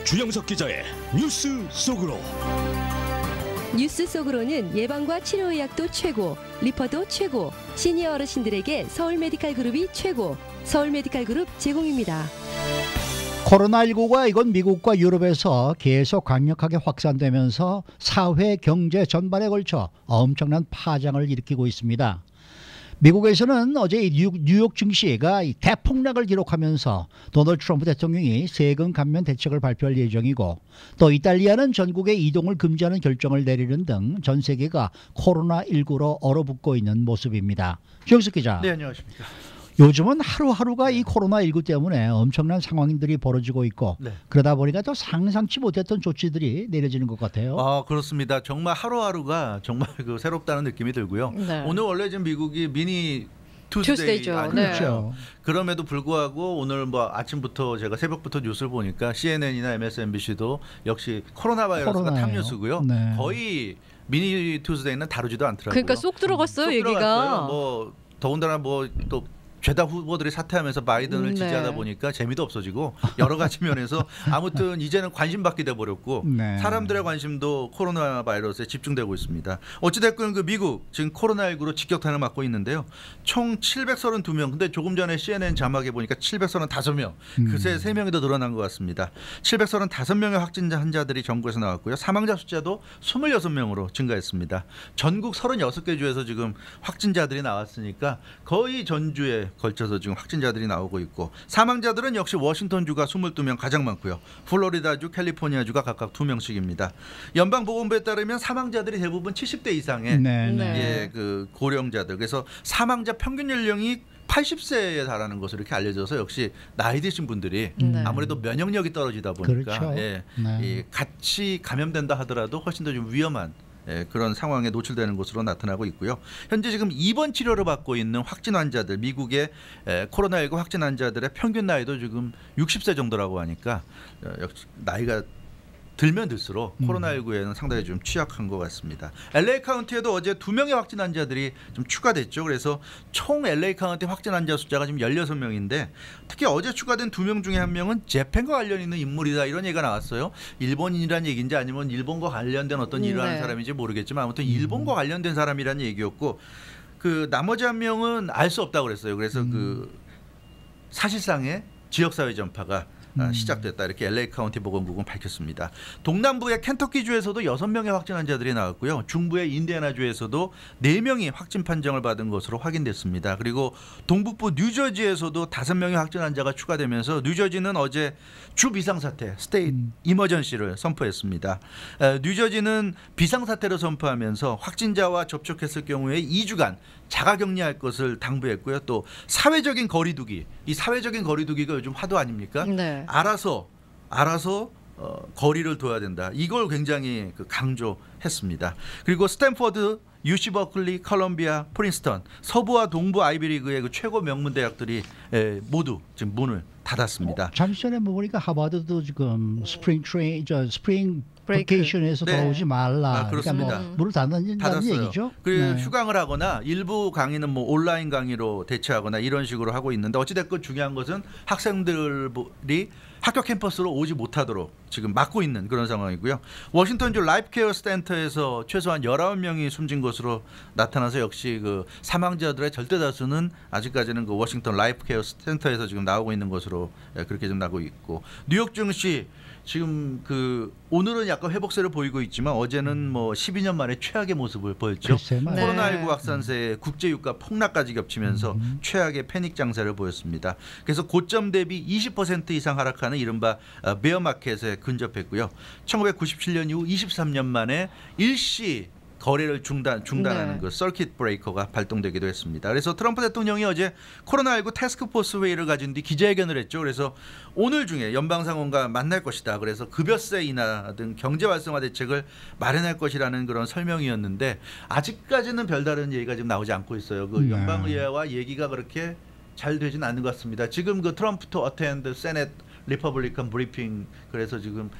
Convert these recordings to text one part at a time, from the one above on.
주영석 기자의 뉴스 속으로. 뉴스 속으로는 예방과 치료의학도 최고, 리퍼도 최고, 시니어 어르신들에게 서울 메디칼 그룹이 최고, 서울 메디칼 그룹 제공입니다. 코로나19가 이건 미국과 유럽에서 계속 강력하게 확산되면서 사회, 경제 전반에 걸쳐 엄청난 파장을 일으키고 있습니다. 미국에서는 어제 뉴욕 증시가 대폭락을 기록하면서 도널드 트럼프 대통령이 세금 감면 대책을 발표할 예정이고, 또 이탈리아는 전국의 이동을 금지하는 결정을 내리는 등 전 세계가 코로나19로 얼어붙고 있는 모습입니다. 주영석 기자. 네, 안녕하십니까. 요즘은 하루하루가 이 코로나19 때문에 엄청난 상황들이 벌어지고 있고, 네. 그러다 보니까 또 상상치 못했던 조치들이 내려지는 것 같아요. 그렇습니다. 정말 하루하루가 정말 새롭다는 느낌이 들고요. 네. 오늘 원래 지금 미국이 미니 투스데이죠. 투스데이 네. 그렇죠. 그럼에도 불구하고 오늘 아침부터 제가 새벽부터 뉴스를 보니까 CNN이나 MSNBC도 역시 코로나 바이러스가 코로나예요. 탑뉴스고요. 네. 거의 미니 투스데이는 다루지도 않더라고요. 그러니까 쏙 들어갔어요, 쏙 얘기가. 들어갔어요. 더군다나 또 죄다 후보들이 사퇴하면서 바이든을 네. 지지하다 보니까 재미도 없어지고 여러 가지 면에서 아무튼 이제는 관심받게 돼버렸고, 네. 사람들의 관심도 코로나 바이러스에 집중되고 있습니다. 어찌됐건 미국 지금 코로나19로 직격탄을 맞고 있는데요. 총 732명, 근데 조금 전에 CNN 자막에 보니까 735명, 그새 3명이 더 늘어난 것 같습니다. 735명의 확진자 환자들이 전국에서 나왔고요. 사망자 숫자도 26명으로 증가했습니다. 전국 36개 주에서 지금 확진자들이 나왔으니까 거의 전주에 걸쳐서 지금 확진자들이 나오고 있고, 사망자들은 역시 워싱턴주가 22명 가장 많고요. 플로리다주, 캘리포니아주가 각각 2명씩입니다. 연방보건부에 따르면 사망자들이 대부분 70대 이상의 네. 고령자들, 그래서 사망자 평균 연령이 80세에 달하는 것으로 이렇게 알려져서 역시 나이 드신 분들이 아무래도 면역력이 떨어지다 보니까 그렇죠. 같이 감염된다 하더라도 훨씬 더 좀 위험한 그런 상황에 노출되는 것으로 나타나고 있고요. 현재 지금 입원 치료를 받고 있는 확진 환자들, 미국의 코로나19 확진 환자들의 평균 나이도 지금 60세 정도라고 하니까 역시 나이가 들면 들수록 코로나19에는 상당히 좀 취약한 것 같습니다. LA 카운티에도 어제 2명의 확진 환자들이 좀 추가됐죠. 그래서 총 LA 카운티 확진 환자 숫자가 지금 16명인데, 특히 어제 추가된 2명 중에 1명은 재팬과 관련 있는 인물이다, 이런 얘기가 나왔어요. 일본인이란 얘기인지 아니면 일본과 관련된 어떤 일을 하는 사람인지 모르겠지만 아무튼 일본과 관련된 사람이란 얘기였고, 나머지 1명은 알 수 없다고 그랬어요. 그래서 사실상의 지역사회 전파가 시작됐다, 이렇게 LA 카운티 보건국은 밝혔습니다. 동남부의 켄터키주에서도 6명의 확진 환자들이 나왔고요. 중부의 인디애나주에서도 4명이 확진 판정을 받은 것으로 확인됐습니다. 그리고 동북부 뉴저지에서도 5명의 확진 환자가 추가되면서 뉴저지는 어제 주 비상사태, 스테이트 이머전시를 선포했습니다. 뉴저지는 비상사태를 선포하면서 확진자와 접촉했을 경우에 2주간 자가격리할 것을 당부했고요. 또 사회적인 거리두기, 이 사회적인 거리두기가 요즘 화두 아닙니까? 네. 알아서 거리를 둬야 된다, 이걸 굉장히 강조했습니다. 그리고 스탠퍼드, UC 버클리, 컬럼비아, 프린스턴, 서부와 동부 아이비리그의 최고 명문 대학들이 모두 지금 문을 닫았습니다. 잠시 전에 보니까 하버드도 지금 스프링 베케이션에서 돌아오지 말라. 그렇습니다. 그러니까 문을 닫는다는 얘기죠. 휴강을 하거나 일부 강의는 온라인 강의로 대체하거나 이런 식으로 하고 있는데, 어찌됐건 중요한 것은 학생들이 학교 캠퍼스로 오지 못하도록 지금 막고 있는 그런 상황이고요. 워싱턴주 라이프 케어 센터에서 최소한 19명이 숨진 것으로 나타나서 역시 사망자들의 절대 다수는 아직까지는 워싱턴 라이프 케어 센터에서 지금 나오고 있는 것으로 그렇게 좀 나오고 있고, 뉴욕 증시 지금 오늘은 약간 회복세를 보이고 있지만 어제는 12년 만에 최악의 모습을 보였죠. 코로나19 확산세에 국제유가 폭락까지 겹치면서 최악의 패닉 장세를 보였습니다. 그래서 고점 대비 20% 이상 하락하는 이른바 베어마켓에 근접했고요. 1997년 이후 23년 만에 일시 거래를 중단하는 서킷 브레이커가 발동되기도 했습니다. 그래서 트럼프 대통령이 어제 코로나19 태스크포스 회의를 가진 뒤 기자회견을 했죠. 그래서 오늘 중에 연방상원과 만날 것이다. 그래서 급여세 인하 등 경제 활성화 대책을 마련할 것이라는 그런 설명이었는데, 아직까지는 별다른 얘기가 지금 나오지 않고 있어요. 연방의회와 얘기가 그렇게 잘 되진 않는 것 같습니다. 지금 트럼프 투 어텐드 세넷 리퍼블리칸 브리핑, 그래서 지금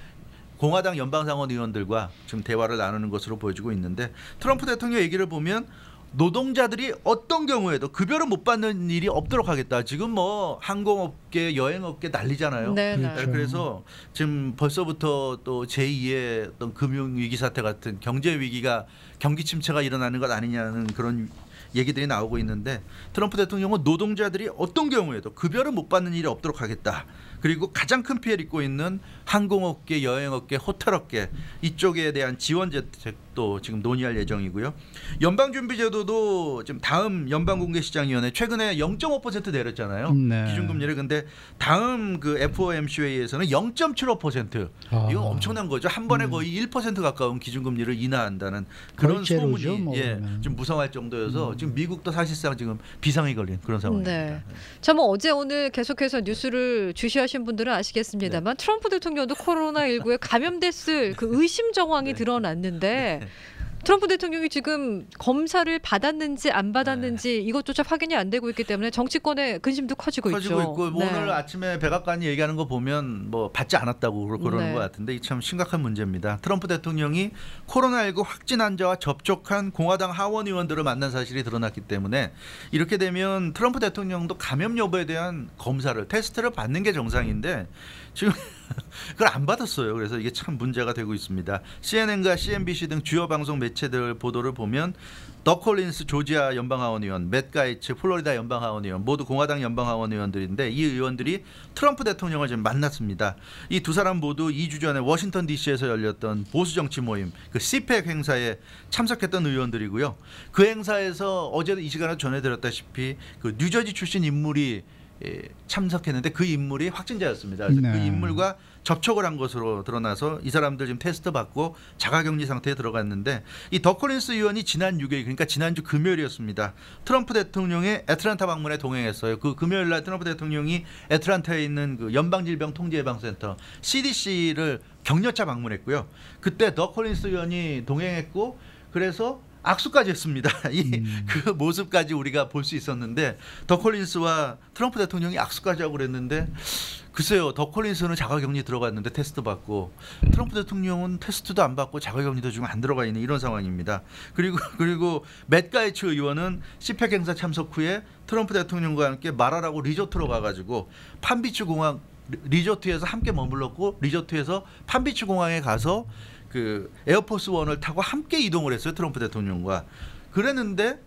공화당 연방상원 의원들과 지금 대화를 나누는 것으로 보여지고 있는데, 트럼프 대통령 얘기를 보면 노동자들이 어떤 경우에도 급여를 못 받는 일이 없도록 하겠다. 지금 뭐 항공업계, 여행업계 난리잖아요. 네, 네. 그렇죠. 그래서 지금 벌써부터 또 제2의 어떤 금융위기 사태 같은 경제 위기가 경기 침체가 일어나는 것 아니냐는 그런 얘기들이 나오고 있는데 트럼프 대통령은 노동자들이 어떤 경우에도 급여를 못 받는 일이 없도록 하겠다. 그리고 가장 큰 피해를 입고 있는 항공업계, 여행업계, 호텔업계 이쪽에 대한 지원 대책도 지금 논의할 예정이고요. 연방준비제도도 지금 다음 연방공개시장위원회 최근에 0.5% 내렸잖아요. 네. 기준금리를. 근데 다음 그 FOMC 회의에서는 0.75%. 이거 엄청난 거죠. 한 번에 거의 1% 가까운 기준금리를 인하한다는 그런 거의 제로죠, 소문이 뭐 그러면. 좀 무성할 정도여서 지금 미국도 사실상 지금 비상이 걸린 그런 상황입니다. 네. 자, 뭐 어제 오늘 계속해서 뉴스를 주시하신 분들은 아시겠습니다만 트럼프 대통령도 코로나19에 감염됐을 그 의심 정황이 드러났는데 트럼프 대통령이 지금 검사를 받았는지 안 받았는지 이것조차 확인이 안 되고 있기 때문에 정치권의 근심도 커지고 있죠. 있고 뭐 네. 오늘 아침에 백악관이 얘기하는 거 보면 뭐 받지 않았다고 그러는 네. 것 같은데 이 참 심각한 문제입니다. 트럼프 대통령이 코로나19 확진 환자와 접촉한 공화당 하원 의원들을 만난 사실이 드러났기 때문에 이렇게 되면 트럼프 대통령도 감염 여부에 대한 검사를 테스트를 받는 게 정상인데 지금 그걸 안 받았어요. 그래서 이게 참 문제가 되고 있습니다. CNN과 CNBC 등 주요 방송 매체들 보도를 보면 더 콜린스 조지아 연방하원 의원, 맷 가이츠 플로리다 연방하원 의원 모두 공화당 연방하원 의원들인데 이 의원들이 트럼프 대통령을 지금 만났습니다. 이 두 사람 모두 2주 전에 워싱턴 DC에서 열렸던 보수 정치 모임 그 CPEC 행사에 참석했던 의원들이고요. 그 행사에서 어제도 이 시간에 전해드렸다시피 그 뉴저지 출신 인물이 참석했는데 그 인물이 확진자였습니다. 그래서 네. 그 인물과 접촉을 한 것으로 드러나서 이 사람들 지금 테스트 받고 자가격리 상태에 들어갔는데 이 더 콜린스 의원이 지난 6일 그러니까 지난주 금요일이었습니다. 트럼프 대통령의 애틀랜타 방문에 동행했어요. 그 금요일 날 트럼프 대통령이 애틀랜타에 있는 그 연방질병통제예방센터 CDC를 격려차 방문했고요. 그때 더 콜린스 의원이 동행했고 그래서 악수까지 했습니다. 그 모습까지 우리가 볼 수 있었는데 더 콜린스와 트럼프 대통령이 악수까지 하고 그랬는데 글쎄요. 더 콜린스는 자가격리 들어갔는데 테스트 받고 트럼프 대통령은 테스트도 안 받고 자가격리도 지금 안 들어가 있는 이런 상황입니다. 그리고 맷 가이츠 의원은 CPEC 행사 참석 후에 트럼프 대통령과 함께 마라라고 리조트로 가가지고 판비치 공항 리조트에서 함께 머물렀고 리조트에서 판비치 공항에 가서 그 에어포스 원을 타고 함께 이동을 했어요. 트럼프 대통령과. 그랬는데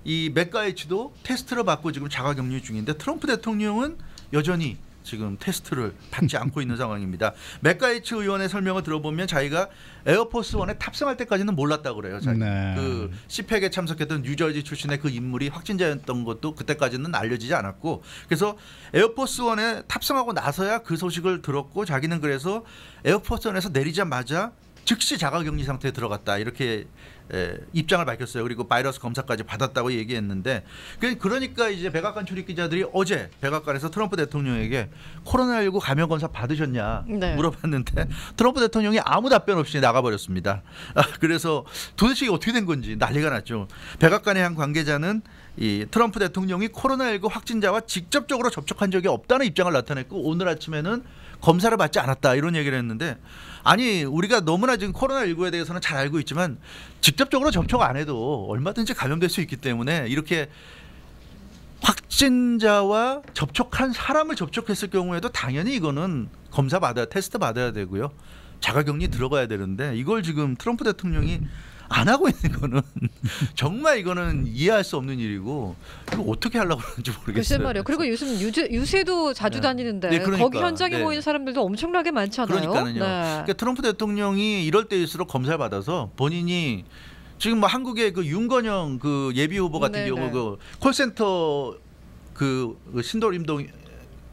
이 맷 가이츠도 테스트를 받고 지금 자가격리 중인데 트럼프 대통령은 여전히 지금 테스트를 받지 않고 있는 상황입니다. 맷 가이츠 의원의 설명을 들어보면 자기가 에어포스 원에 탑승할 때까지는 몰랐다고 그래요. 네. 그 CPEC에 참석했던 뉴저지 출신의 그 인물이 확진자였던 것도 그때까지는 알려지지 않았고 그래서 에어포스 원에 탑승하고 나서야 그 소식을 들었고 자기는 그래서 에어포스 원에서 내리자마자 즉시 자가격리 상태에 들어갔다 이렇게 입장을 밝혔어요. 그리고 바이러스 검사까지 받았다고 얘기했는데 그러니까 이제 백악관 출입 기자들이 어제 백악관에서 트럼프 대통령에게 코로나19 감염 검사 받으셨냐 네. 물어봤는데 트럼프 대통령이 아무 답변 없이 나가버렸습니다. 그래서 도대체 이게 어떻게 된 건지 난리가 났죠. 백악관의 한 관계자는 이 트럼프 대통령이 코로나19 확진자와 직접적으로 접촉한 적이 없다는 입장을 나타냈고 오늘 아침에는 검사를 받지 않았다 이런 얘기를 했는데 아니 우리가 너무나 지금 코로나19에 대해서는 잘 알고 있지만 직접적으로 접촉 안 해도 얼마든지 감염될 수 있기 때문에 이렇게 확진자와 접촉한 사람을 접촉했을 경우에도 당연히 이거는 검사 받아야 테스트 받아야 되고요. 자가격리 들어가야 되는데 이걸 지금 트럼프 대통령이 안 하고 있는 거는 정말 이거는 이해할 수 없는 일이고 이거 어떻게 하려고 그러는지 모르겠어요. 글쎄 말이요. 그리고 요즘 유세도 자주 네. 다니는데 네, 그러니까. 거기 현장에 네. 모이는 사람들도 엄청나게 많잖아요. 그러니까는요. 네. 그러니까 트럼프 대통령이 이럴 때일수록 검사를 받아서 본인이 지금 뭐 한국의 그 윤건영 그 예비 후보 같은 네네. 경우 그 콜센터 그 신도림동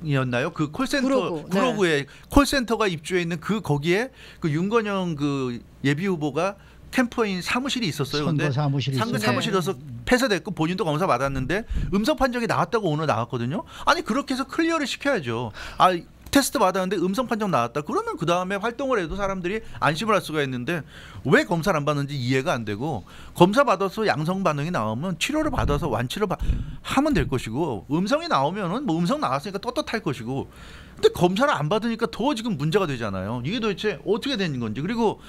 이었나요? 그 콜센터 구로구에 콜센터가 입주해 있는 그 거기에 그 윤건영 그 예비 후보가 캠퍼인 사무실이 있었어요. 선거 사무실이 선거 있었어요. 사무실에서 폐쇄됐고 본인도 검사 받았는데 음성 판정이 나왔다고 오늘 나왔거든요. 아니 그렇게 해서 클리어를 시켜야죠. 아 테스트 받았는데 음성 판정 나왔다. 그러면 그 다음에 활동을 해도 사람들이 안심을 할 수가 있는데 왜 검사를 안 받는지 이해가 안 되고 검사 받아서 양성 반응이 나오면 치료를 받아서 완치를 하면 될 것이고 음성이 나오면은 뭐 음성 나왔으니까 떳떳할 것이고 근데 검사를 안 받으니까 더 지금 문제가 되잖아요. 이게 도대체 어떻게 된 건지. 그리고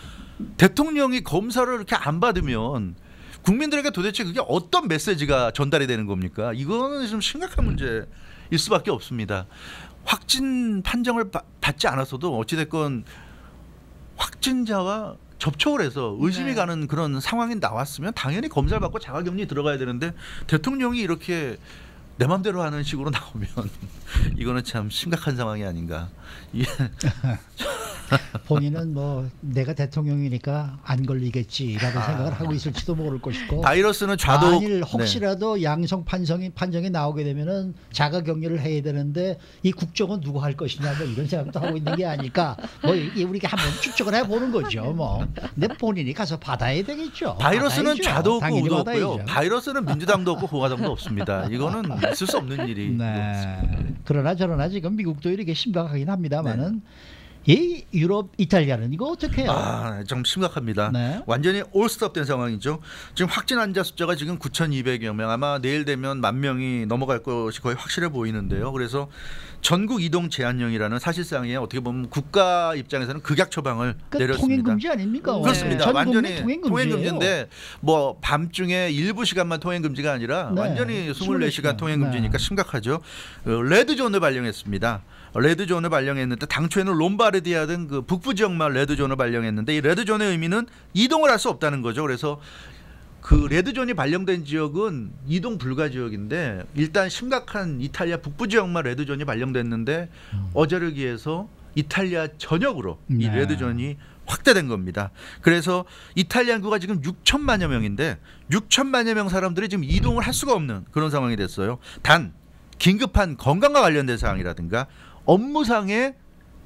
대통령이 검사를 이렇게 안 받으면 국민들에게 도대체 그게 어떤 메시지가 전달이 되는 겁니까? 이거는 좀 심각한 문제일 수밖에 없습니다. 확진 판정을 받지 않았어도 어찌됐건 확진자와 접촉을 해서 의심이 네. 가는 그런 상황이 나왔으면 당연히 검사를 받고 자가격리 들어가야 되는데 대통령이 이렇게 내 맘대로 하는 식으로 나오면 이거는 참 심각한 상황이 아닌가. 본인은 뭐 내가 대통령이니까 안 걸리겠지라는 생각을 하고 있을지도 모를 것이고 바이러스는 좌도 만일 혹시라도 양성 판정이 나오게 되면은 자가격리를 해야 되는데 이 국정은 누가 할 것이냐 뭐 이런 생각도 하고 있는 게 아닐까 뭐 이게 우리가 한번 추측을 해보는 거죠 뭐. 근데 본인이 가서 받아야 되겠죠. 바이러스는 받아야죠. 좌도 없고 당연히 우도 없고요. 받아야죠. 바이러스는 민주당도 없고 공화당도 없습니다. 이거는 있을 수 없는 일이. 네. 그러나 저러나 지금 미국도 이렇게 심각하긴 합니다만은 이 유럽 이탈리아는 이거 어떻게 해요? 좀 심각합니다. 네. 완전히 올스톱된 상황이죠. 지금 확진 환자 숫자가 지금 9,200여 명, 아마 내일 되면 10,000명이 넘어갈 것이 거의 확실해 보이는데요. 그래서 전국 이동 제한령이라는 사실상의 어떻게 보면 국가 입장에서는 극약 처방을 내렸습니다. 통행금지 아닙니까? 그렇습니다. 전 완전히 국민 통행금지인데 뭐 밤중에 일부 시간만 통행금지가 아니라 네. 완전히 24시간 24시간. 통행금지니까 네. 심각하죠. 레드존을 발령했습니다. 레드존을 발령했는데 당초에는 롬바르디아 등 그 북부 지역만 레드존을 발령했는데 이 레드존의 의미는 이동을 할 수 없다는 거죠. 그래서 그 레드존이 발령된 지역은 이동 불가 지역인데 일단 심각한 이탈리아 북부 지역만 레드존이 발령됐는데 어제를 기해서 이탈리아 전역으로 이 네. 레드존이 확대된 겁니다. 그래서 이탈리아 인구가 지금 6천만여 명인데 6천만여 명 사람들이 지금 이동을 할 수가 없는 그런 상황이 됐어요. 단 긴급한 건강과 관련된 사항이라든가 업무상의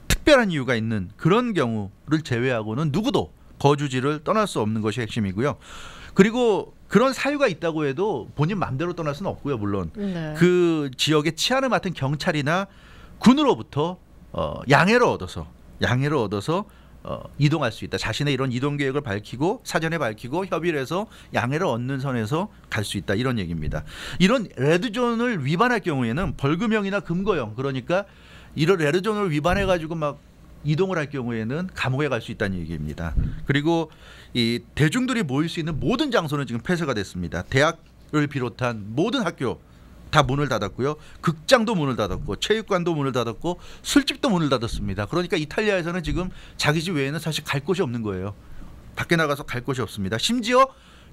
특별한 이유가 있는 그런 경우를 제외하고는 누구도 거주지를 떠날 수 없는 것이 핵심이고요. 그리고 그런 사유가 있다고 해도 본인 마음대로 떠날 수는 없고요. 물론 네. 그 지역의 치안을 맡은 경찰이나 군으로부터 양해를 얻어서 이동할 수 있다. 자신의 이런 이동 계획을 밝히고 사전에 밝히고 협의를 해서 양해를 얻는 선에서 갈 수 있다. 이런 얘기입니다. 이런 레드존을 위반할 경우에는 벌금형이나 금고형, 그러니까 이런 레드존을 위반해 가지고 막 이동을 할 경우에는 감옥에 갈 수 있다는 얘기입니다. 그리고 이 대중들이 모일 수 있는 모든 장소는 지금 폐쇄가 됐습니다. 대학을 비롯한 모든 학교 다 문을 닫았고요. 극장도 문을 닫았고 체육관도 문을 닫았고 술집도 문을 닫았습니다. 그러니까 이탈리아에서는 지금 자기 집 외에는 사실 갈 곳이 없는 거예요. 밖에 나가서 갈 곳이 없습니다. 심지어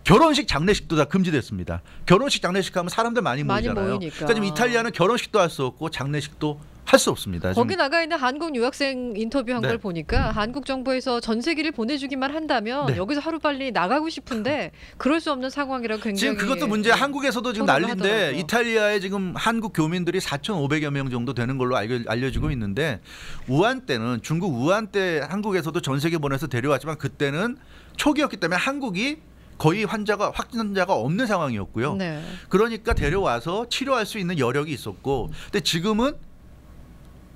결혼식 장례식도 다 금지됐습니다. 결혼식 장례식 하면 사람들 많이 모이잖아요. 모이니까. 그러니까 지금 이탈리아는 결혼식도 할 수 없고 장례식도 할 수 없습니다. 거기 나가 있는 한국 유학생 인터뷰한 네. 걸 보니까 한국 정부에서 전세기를 보내주기만 한다면 네. 여기서 하루 빨리 나가고 싶은데 그럴 수 없는 상황이라고 굉장히 지금 그것도 문제. 한국에서도 지금 토론을 난리인데 하더라고요. 이탈리아에 지금 한국 교민들이 4,500여 명 정도 되는 걸로 알려지고 있는데 우한 때는 중국 우한 때 한국에서도 전세기 보내서 데려왔지만 그때는 초기였기 때문에 한국이 거의 확진 환자가 없는 상황이었고요. 네. 그러니까 데려와서 치료할 수 있는 여력이 있었고, 근데 지금은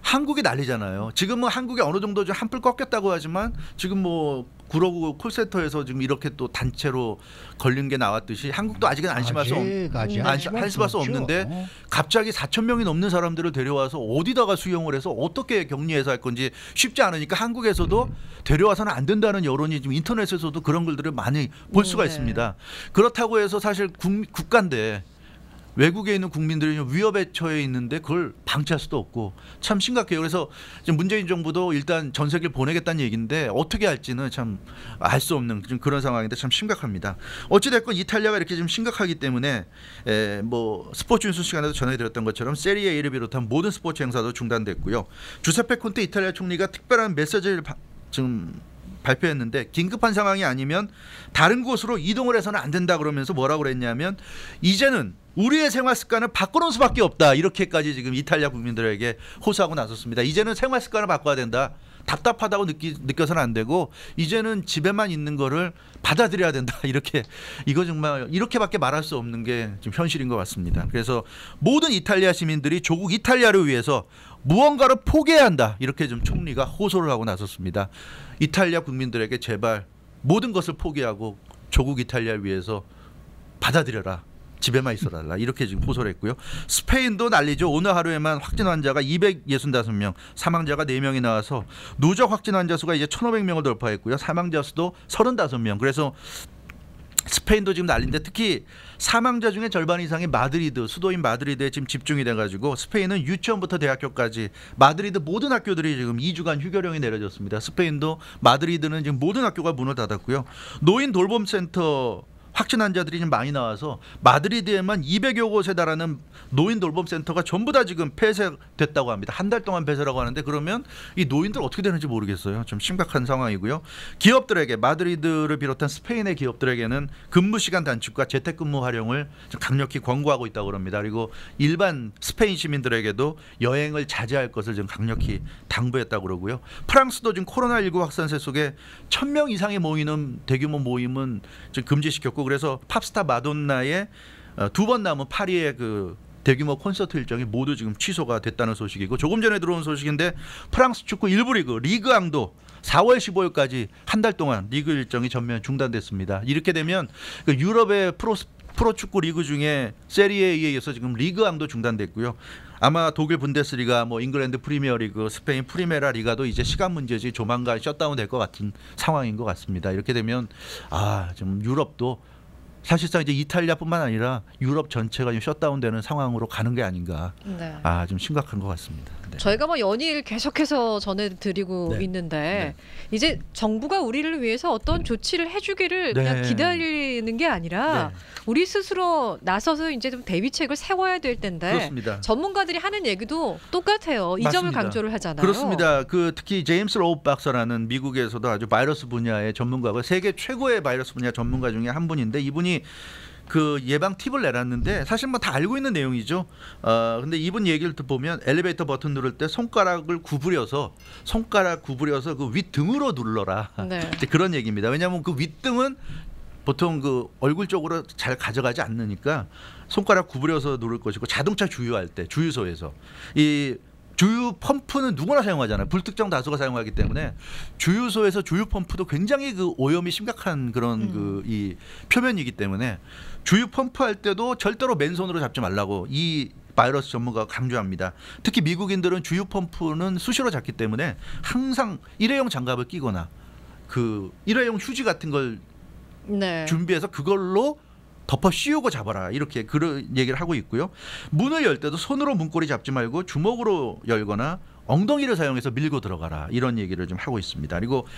한국이 난리잖아요. 지금은 한국이 어느 정도 좀 한풀 꺾였다고 하지만 지금 뭐 구로구 콜센터에서 지금 이렇게 또 단체로 걸린 게 나왔듯이 한국도 아직은 안심할 수 없는데 갑자기 4,000명이 넘는 사람들을 데려와서 어디다가 수용을 해서 어떻게 격리해서 할 건지 쉽지 않으니까 한국에서도 데려와서는 안 된다는 여론이 지금 인터넷에서도 그런 글들을 많이 볼 수가 네. 있습니다. 그렇다고 해서 사실 국가인데 외국에 있는 국민들이 위협에 처해 있는데 그걸 방치할 수도 없고 참 심각해요. 그래서 지금 문재인 정부도 일단 전세기를 보내겠다는 얘기인데 어떻게 할지는 참 알 수 없는 좀 그런 상황인데 참 심각합니다. 어찌됐건 이탈리아가 이렇게 좀 심각하기 때문에 뭐 스포츠 뉴스 시간에도 전해드렸던 것처럼 세리에1을 비롯한 모든 스포츠 행사도 중단됐고요. 주세페 콘테 이탈리아 총리가 특별한 메시지를 지금 발표했는데 긴급한 상황이 아니면 다른 곳으로 이동을 해서는 안 된다 그러면서 뭐라고 그랬냐면 이제는 우리의 생활 습관을 바꾸는 수밖에 없다. 이렇게까지 지금 이탈리아 국민들에게 호소하고 나섰습니다. 이제는 생활 습관을 바꿔야 된다. 답답하다고 느껴서는 안 되고 이제는 집에만 있는 거를 받아들여야 된다. 이거 정말 이렇게밖에 말할 수 없는 게 지금 현실인 것 같습니다. 그래서 모든 이탈리아 시민들이 조국 이탈리아를 위해서 무언가를 포기해야 한다. 이렇게 좀 총리가 호소를 하고 나섰습니다. 이탈리아 국민들에게 제발 모든 것을 포기하고 조국 이탈리아를 위해서 받아들여라. 집에만 있어달라. 이렇게 지금 호소를 했고요. 스페인도 난리죠. 오늘 하루에만 확진 환자가 265명, 사망자가 4명이 나와서 누적 확진 환자 수가 이제 1,500명을 돌파했고요. 사망자 수도 35명. 그래서 스페인도 지금 난리인데 특히 사망자 중에 절반 이상이 마드리드, 수도인 마드리드에 지금 집중이 돼가지고 스페인은 유치원부터 대학교까지 마드리드 모든 학교들이 지금 2주간 휴교령이 내려졌습니다. 스페인도 마드리드는 지금 모든 학교가 문을 닫았고요. 노인 돌봄센터 확진 환자들이 좀 많이 나와서 마드리드에만 200여 곳에 달하는 노인 돌봄센터가 전부 다 지금 폐쇄됐다고 합니다. 한 달 동안 폐쇄라고 하는데 그러면 이 노인들 어떻게 되는지 모르겠어요. 좀 심각한 상황이고요. 기업들에게 마드리드를 비롯한 스페인의 기업들에게는 근무 시간 단축과 재택근무 활용을 좀 강력히 권고하고 있다고 합니다. 그리고 일반 스페인 시민들에게도 여행을 자제할 것을 좀 강력히 당부했다고 그러고요. 프랑스도 지금 코로나19 확산세 속에 1,000명 이상이 모이는 대규모 모임은 지금 금지시켰고 그래서 팝스타 마돈나의 2번 남은 파리의 그 대규모 콘서트 일정이 모두 지금 취소가 됐다는 소식이고 조금 전에 들어온 소식인데 프랑스 축구 1부 리그 리그앙도 4월 15일까지 한 달 동안 리그 일정이 전면 중단됐습니다. 이렇게 되면 그 유럽의 프로축구 리그 중에 세리에에 이어서 지금 리그앙도 중단됐고요. 아마 독일 분데스리가 뭐 잉글랜드 프리미어리그, 스페인 프리메라 리가도 이제 시간 문제지 조만간 셧다운 될 것 같은 상황인 것 같습니다. 이렇게 되면 좀 유럽도 사실상 이제 이탈리아뿐만 아니라 유럽 전체가 좀 셧다운되는 상황으로 가는 게 아닌가. 네. 좀 심각한 것 같습니다. 네. 저희가 뭐 연일 계속해서 전해드리고 네. 있는데 이제 정부가 우리를 위해서 어떤 조치를 해주기를 그냥 기다리는 게 아니라 우리 스스로 나서서 이제 좀 대비책을 세워야 될 텐데 그렇습니다. 전문가들이 하는 얘기도 똑같아요. 이 맞습니다. 점을 강조를 하잖아요. 그렇습니다. 그 특히 제임스 로우 박사라는 미국에서도 아주 바이러스 분야의 전문가고 세계 최고의 바이러스 분야 전문가 중에 한 분인데 이분이 그 예방 팁을 내놨는데 사실 뭐 다 알고 있는 내용이죠. 근데 이분 얘기를 보면 엘리베이터 버튼 누를 때 손가락 구부려서 그 윗등으로 눌러라. 네. 그런 얘기입니다. 왜냐하면 그 윗등은 보통 그 얼굴 쪽으로 잘 가져가지 않으니까 손가락 구부려서 누를 것이고 자동차 주유할 때 주유소에서 이 주유 펌프는 누구나 사용하잖아요. 불특정 다수가 사용하기 때문에 주유소에서 주유 펌프도 굉장히 그 오염이 심각한 그런 그 이 표면이기 때문에 주유 펌프 할 때도 절대로 맨손으로 잡지 말라고 이 바이러스 전문가가 강조합니다. 특히 미국인들은 주유 펌프는 수시로 잡기 때문에 항상 일회용 장갑을 끼거나 그 일회용 휴지 같은 걸 준비해서 그걸로 덮어 씌우고 잡아라 이렇게 그런 얘기를 하고 있고요. 문을 열 때도 손으로 문고리 잡지 말고 주먹으로 열거나 엉덩이를 사용해서 밀고 들어가라 이런 얘기를 좀 하고 있습니다. 그리고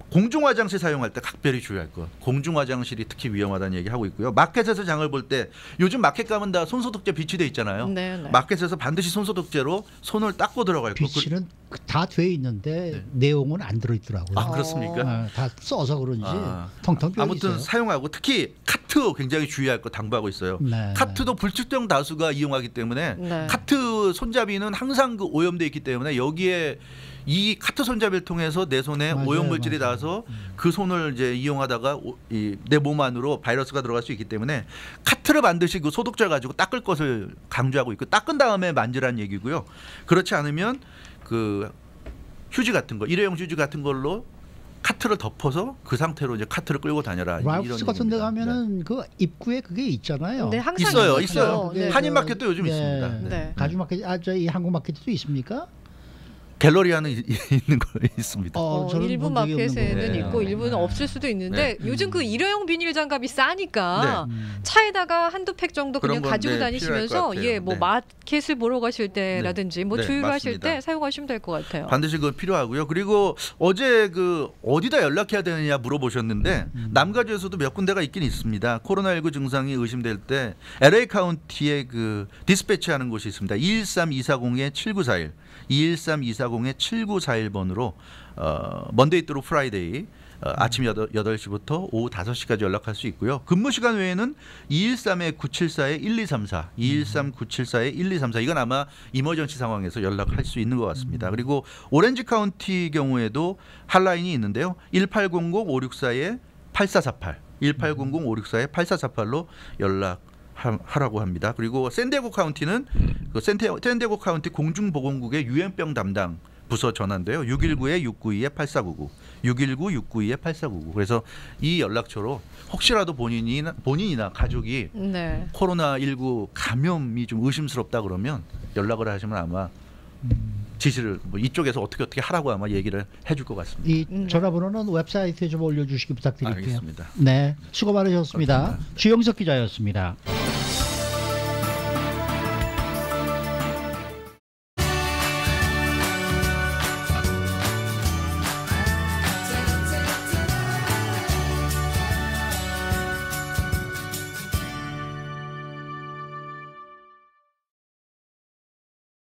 공중화장실 사용할 때 각별히 주의할 것. 공중화장실이 특히 위험하다는 얘기하고 있고요. 마켓에서 장을 볼 때 요즘 마켓 가면 다 손소독제 비치돼 있잖아요. 마켓에서 반드시 손소독제로 손을 닦고 들어갈 거. 비치는 다 돼 있는데 내용은 안 들어있더라고요. 그렇습니까? 다 써서 그런지 텅텅 비어 아무튼 있어요. 사용하고 특히 카트 굉장히 주의할 거 당부하고 있어요. 카트도 불특정 다수가 이용하기 때문에 카트 손잡이는 항상 그 오염돼 있기 때문에 여기에 이 카트 손잡이를 통해서 내 손에 오염물질이 나서 그 손을 이제 이용하다가 내 몸 안으로 바이러스가 들어갈 수 있기 때문에 카트를 반드시 그 소독제 가지고 닦을 것을 강조하고 있고 닦은 다음에 만지라는 얘기고요. 그렇지 않으면 그 휴지 같은 거, 일회용 휴지 같은 걸로 카트를 덮어서 그 상태로 이제 카트를 끌고 다녀라. 라이프스 같은 데 가면은 그 입구에 그게 있잖아요. 네, 항상 있어요. 한인마켓도 요즘 있습니다. 가주마켓, 저희 한국마켓도 있습니까? 갤러리아는 있는 거 있습니다. 일부 마켓에는 있고 일부는 없을 수도 있는데 요즘 그 일회용 비닐 장갑이 싸니까 차에다가 한두 팩 정도 그냥 가지고 다니시면서 뭐 마켓을 보러 가실 때라든지 뭐 주유를 하실 때 사용하시면 될 것 같아요. 반드시 그건 필요하고요. 그리고 어제 그 어디다 연락해야 되느냐 물어보셨는데 남가주에서도 몇 군데가 있긴 있습니다. 코로나19 증상이 의심될 때 LA 카운티에 그 디스패치하는 곳이 있습니다. 213-240-7941 213-240-7941번으로 먼데이 뚜루 프라이데이 아침 8시부터 오후 5시까지 연락할 수 있고요. 근무 시간 외에는 213-974-1234 213-974-1234 이건 아마 이머전시 상황에서 연락할 수 있는 것 같습니다. 그리고 오렌지 카운티 경우에도 핫라인이 있는데요. 1800-564-8448 1800-564-8448로 연락하라고 합니다. 그리고 샌디에고 카운티는 그 샌디에고 카운티 공중보건국의 유행병 담당 부서 전화인데요. 619-692-8499 619-692-8499 그래서 이 연락처로 혹시라도 본인이나 가족이 코로나19 감염이 좀 의심스럽다 그러면 연락을 하시면 아마 지시를 뭐 이쪽에서 어떻게 하라고 아마 얘기를 해줄 것 같습니다. 이 전화번호는 웹사이트에 좀 올려주시기 부탁드릴게요. 알겠습니다. 네, 수고 많으셨습니다. 감사합니다. 주영석 기자였습니다.